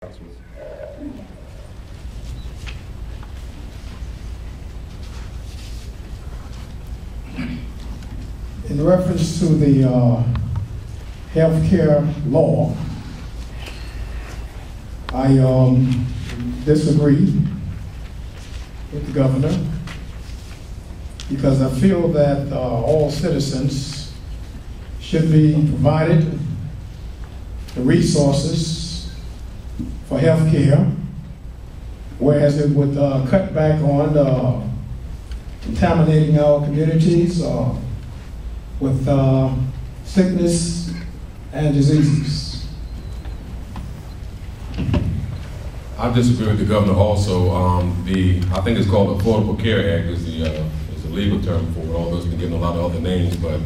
Councilman. In reference to the health care law, I disagree with the governor because I feel that all citizens should be provided the resources for health care, whereas it would cut back on contaminating our communities with sickness and diseases. I disagree with the governor also. I think it's called the Affordable Care Act is the legal term for it, although it's been given a lot of other names. But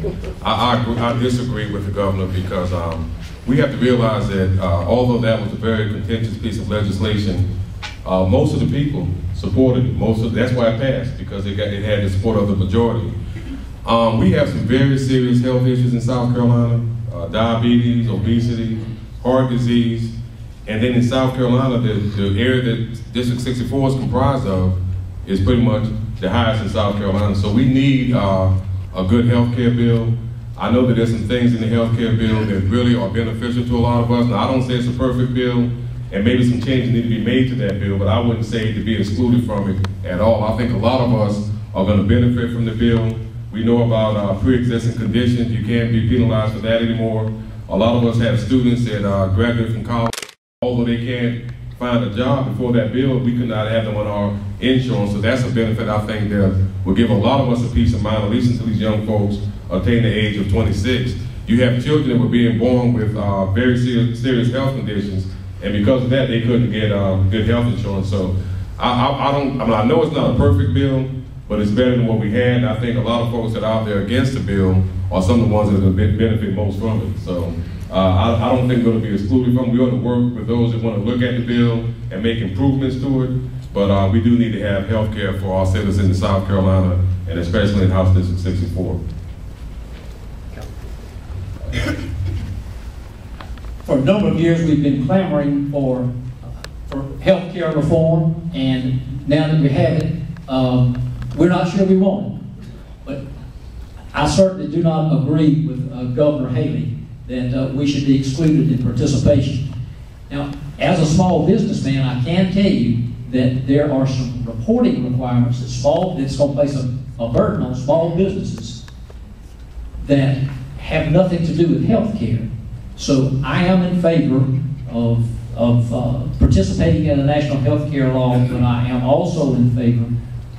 I disagree with the governor because we have to realize that although that was a very contentious piece of legislation, most of the people supported it. That's why it passed, because it had the support of the majority. We have some very serious health issues in South Carolina: diabetes, obesity, heart disease. And then in South Carolina, the area that District 64 is comprised of is pretty much the highest in South Carolina. So we need a good health care bill. I know that there's some things in the health care bill that really are beneficial to a lot of us. Now, I don't say it's a perfect bill, and maybe some changes need to be made to that bill, but I wouldn't say to be excluded from it at all. I think a lot of us are going to benefit from the bill. We know about pre-existing conditions. You can't be penalized for that anymore. A lot of us have students that graduate from college. Although they can't find a job before that bill, we could not have them on our insurance. So that's a benefit I think that will give a lot of us a peace of mind, at least until these young folks attain the age of 26. You have children that were being born with very serious health conditions, and because of that, they couldn't get good health insurance. So I know it's not a perfect bill, but it's better than what we had. And I think a lot of folks that are out there against the bill are some of the ones that will benefit most from it. So. I don't think we're going to be excluded from it. We ought to work with those that want to look at the bill and make improvements to it. But we do need to have health care for our citizens in South Carolina, and especially in House District 64. For a number of years, we've been clamoring for health care reform, and now that we have it, we're not sure we want it. But I certainly do not agree with Governor Haley that we should be excluded in participation. Now, as a small businessman, I can tell you that there are some reporting requirements that's going to place a burden on small businesses that have nothing to do with health care. So I am in favor of participating in a national health care law, but I am also in favor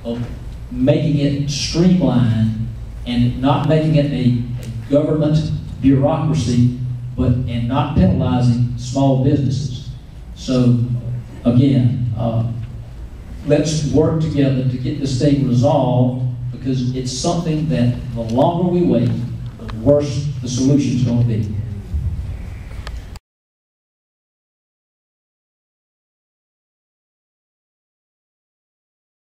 of making it streamlined and not making it a government bureaucracy, and not penalizing small businesses. So again, let's work together to get this thing resolved, because it's something that the longer we wait, the worse the solution's going to be.